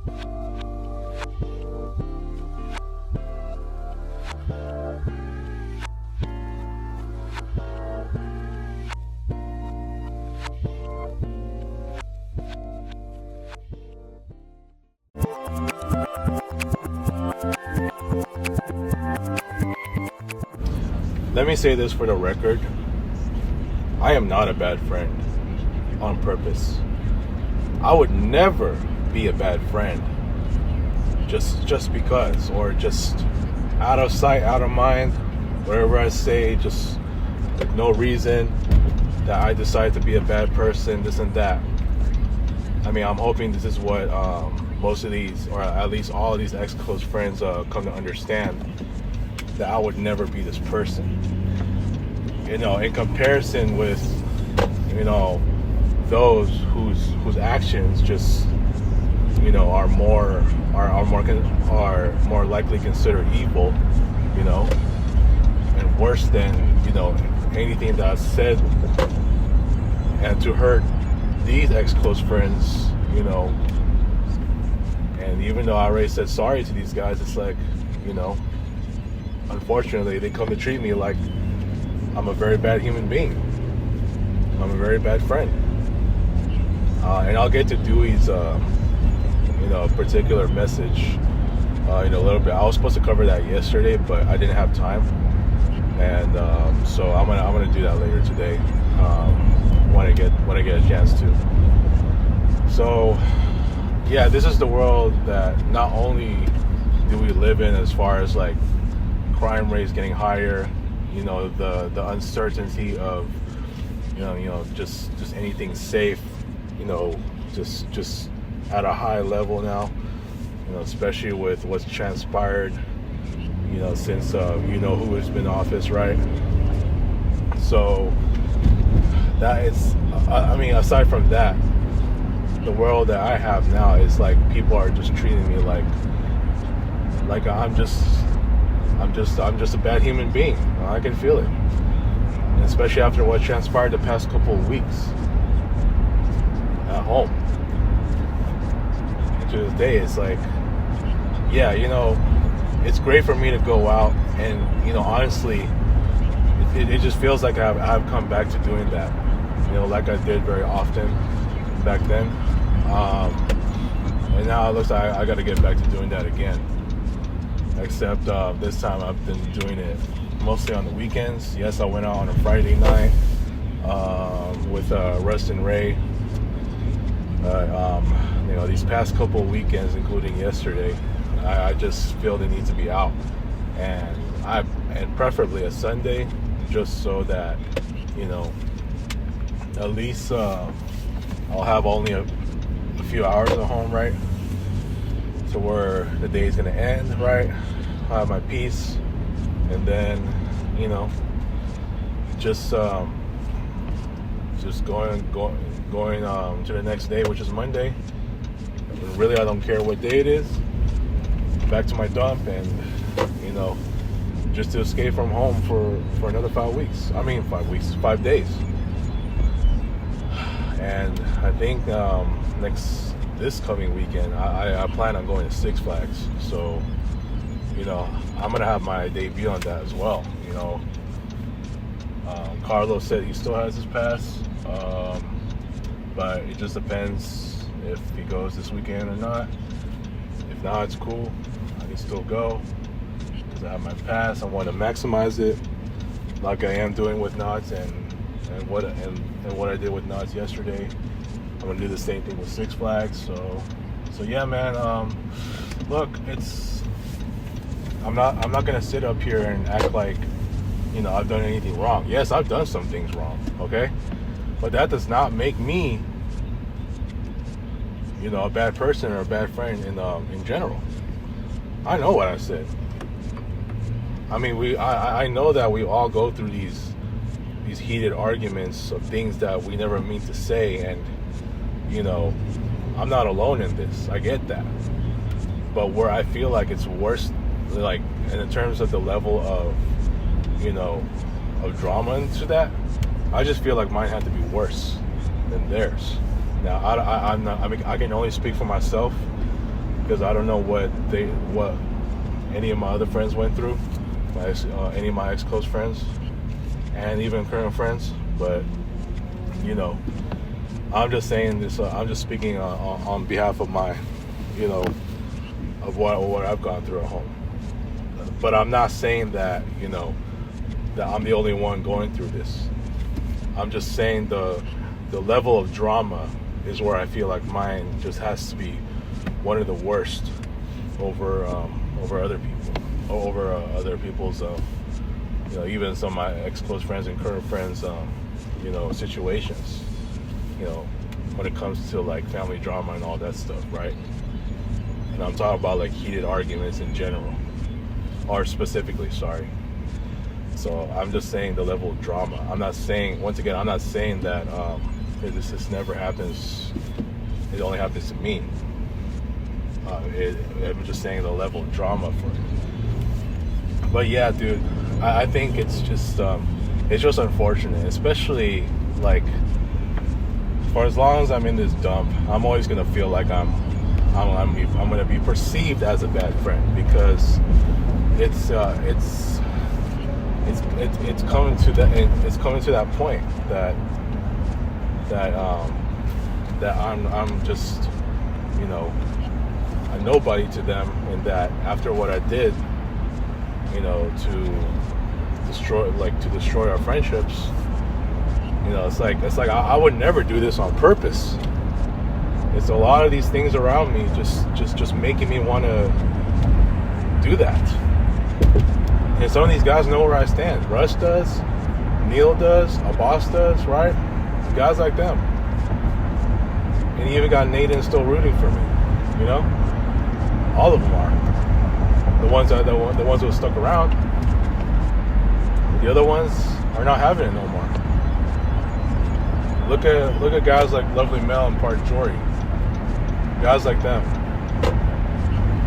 Let me say this for the record. I am not a bad friend on purpose. I would never be a bad friend just because, or just out of sight, out of mind, whatever I say, just with no reason that I decide to be a bad person, this and that. I mean, I'm hoping this is what most of these, or at least all of these ex-close friends come to understand, that I would never be this person. You know, in comparison with, you know, those whose actions just, you know, are more likely considered evil, you know, and worse than, you know, anything that I've said, and to hurt these ex-close friends, you know, and even though I already said sorry to these guys, it's like, you know, unfortunately, they come to treat me like I'm a very bad human being. I'm a very bad friend. And I'll get to Dewey's, you know, particular message in a little bit. I was supposed to cover that yesterday, but I didn't have time, and so I'm gonna do that later today when I get a chance to. So, yeah, this is the world that not only do we live in, as far as like crime rates getting higher, you know, the uncertainty of, you know, just anything safe, you know, just at a high level now, you know, especially with what's transpired, you know, since you know who has been in office, right? So that is, I mean, aside from that, the world that I have now is like people are just treating me like I'm just a bad human being. I can feel it, and especially after what transpired the past couple of weeks at home. And to this day, it's like, yeah, you know, it's great for me to go out, and, you know, honestly, it just feels like I've come back to doing that, you know, like I did very often back then. And now it looks like I got to get back to doing that again. Except this time I've been doing it mostly on the weekends. Yes, I went out on a Friday night with Russ and Ray. You know, these past couple of weekends, including yesterday, I just feel the need to be out, and preferably a Sunday, just so that, you know, at least I'll have only a few hours at home, right? To where the day is gonna end, right? I have my peace, and then, you know, just going to the next day, which is Monday. And really, I don't care what day it is. Back to my dump, and, you know, just to escape from home for another 5 weeks. I mean, 5 weeks, 5 days. And I think this coming weekend, I plan on going to Six Flags. So, you know, I'm going to have my debut on that as well. You know, Carlos said he still has his pass, but it just depends if he goes this weekend or not. If not, it's cool. I can still go because I have my pass. I want to maximize it like I am doing with Knott's and what I did with Knott's yesterday. I'm gonna do the same thing with Six Flags. So yeah, man. Look, I'm not gonna sit up here and act like, you know, I've done anything wrong. Yes, I've done some things wrong, okay? But that does not make me, you know, a bad person or a bad friend in general. I know what I said. I mean, I know that we all go through these heated arguments of things that we never mean to say, and, you know, I'm not alone in this. I get that. But where I feel like it's worse, like in terms of the level of, you know, of drama into that, I just feel like mine had to be worse than theirs. Now, I'm not. I mean, I can only speak for myself, because I don't know what any of my other friends went through, any of my ex-close friends, and even current friends. But you know, I'm just saying this. I'm just speaking on behalf of my, you know, of what I've gone through at home. But I'm not saying that, you know, that I'm the only one going through this. I'm just saying the level of drama is where I feel like mine just has to be one of the worst over other people, over other people's, you know, even some of my ex-close friends and current friends, you know, situations, you know, when it comes to like family drama and all that stuff, right? And I'm talking about like heated arguments in general, or specifically, sorry. So I'm just saying the level of drama. I'm not saying, once again, I'm not saying that this never happens. It only happens to me. I'm just saying the level of drama for it. But yeah, dude, I think it's just unfortunate, especially like for as long as I'm in this dump, I'm always gonna feel like I'm gonna be perceived as a bad friend, because it's coming to that point that I'm just, you know, a nobody to them, and that after what I did, you know, to destroy our friendships, you know, it's like I would never do this on purpose. It's a lot of these things around me just making me want to do that. And some of these guys know where I stand. Russ does, Neil does, Abbas does, right? Guys like them. And you even got Nathan still rooting for me, you know? All of them are. The ones who are stuck around. The other ones are not having it no more. Look at guys like Lovely Mel and Park Jory. Guys like them.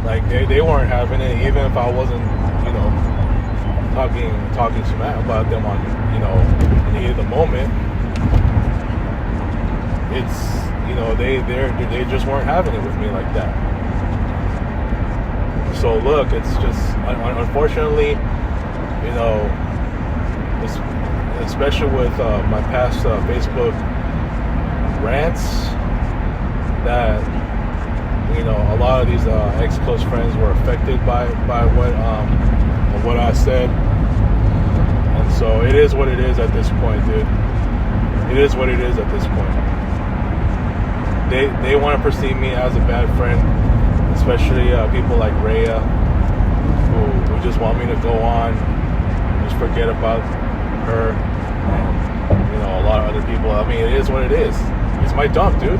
Like they weren't having it, even if I wasn't, you know, talking smack about them on, you know, in the heat of the moment. It's, you know, they just weren't having it with me like that. So look, it's just unfortunately, you know, especially with my past Facebook rants, that, you know, a lot of these ex-close friends were affected by what I said. And so it is what it is at this point, dude. It is what it is at this point. They want to perceive me as a bad friend, especially people like Rhea, who just want me to go on, just forget about her, and, you know, a lot of other people. I mean, it is what it is. It's my dump, dude.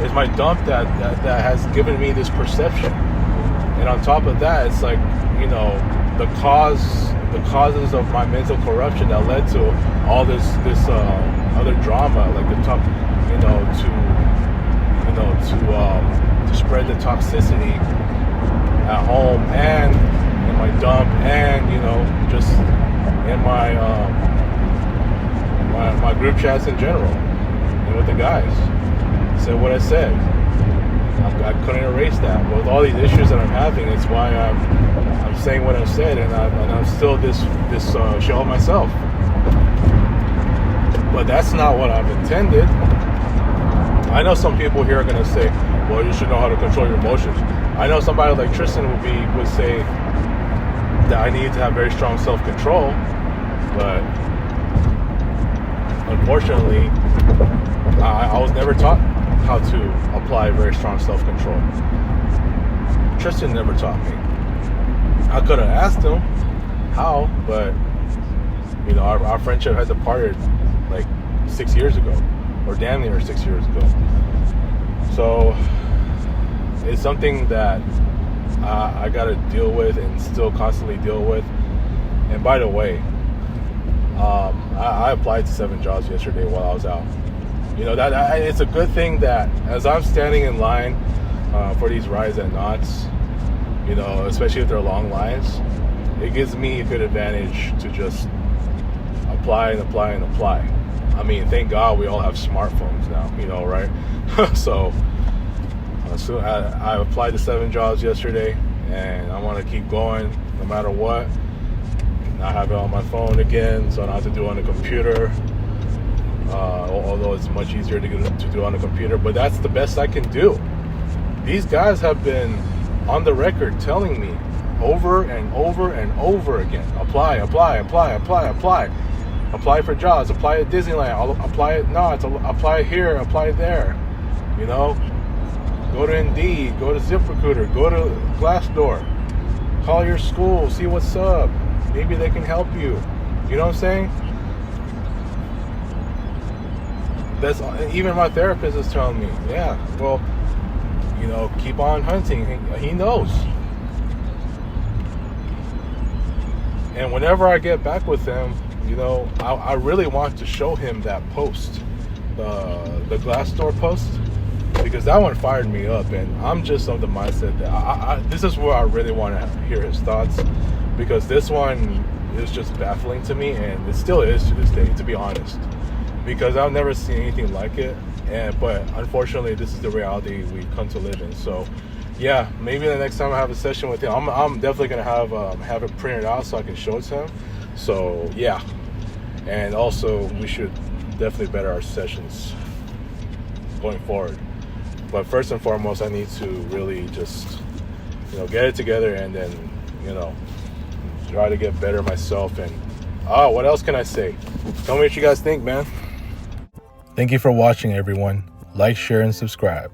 It's my dump that has given me this perception. And on top of that, it's like, you know, the causes of my mental corruption that led to all this other drama, like the talk, you know, to spread the toxicity at home and in my dump, and, you know, just in my my group chats in general, and with the guys. Said what I said. I couldn't erase that. But with all these issues that I'm having, it's why I'm saying what I said, and I'm still this shell of myself. But that's not what I've intended. I know some people here are gonna say, well, you should know how to control your emotions. I know somebody like Tristan would say that I need to have very strong self-control, but unfortunately, I was never taught how to apply very strong self-control. Tristan never taught me. I could have asked him how, but, you know, our friendship had departed like 6 years ago, or damn near 6 years ago. So it's something that I got to deal with and still constantly deal with. And by the way, I applied to 7 jobs yesterday while I was out. You know, that it's a good thing that as I'm standing in line for these rides at Knott's, you know, especially if they're long lines, it gives me a good advantage to just apply and apply and apply. I mean, thank God we all have smartphones now, you know, right? So So I applied to 7 jobs yesterday, and I want to keep going no matter what. I have it on my phone again, so I don't have to do it on the computer. Although it's much easier to do on the computer, but that's the best I can do. These guys have been on the record telling me over and over and over again, apply for jobs, apply at Disneyland, I'll apply it, no, it's apply here, apply there, you know, go to Indeed, go to ZipRecruiter, go to Glassdoor, call your school, see what's up, maybe they can help you, you know what I'm saying? That's even my therapist is telling me, yeah, well, you know, keep on hunting. He knows. And whenever I get back with him, you know, I really want to show him that post, the Glassdoor post, because that one fired me up. And I'm just of the mindset that this is where I really want to hear his thoughts, because this one is just baffling to me, and it still is to this day, to be honest, because I've never seen anything like it. But unfortunately, this is the reality we come to live in. So, yeah, maybe the next time I have a session with him, I'm definitely gonna have it printed out so I can show it to him. So, yeah, and also we should definitely better our sessions going forward. But first and foremost, I need to really just, you know, get it together, and then, you know, try to get better myself. And what else can I say? Tell me what you guys think, man. Thank you for watching, everyone. Like, share, and subscribe.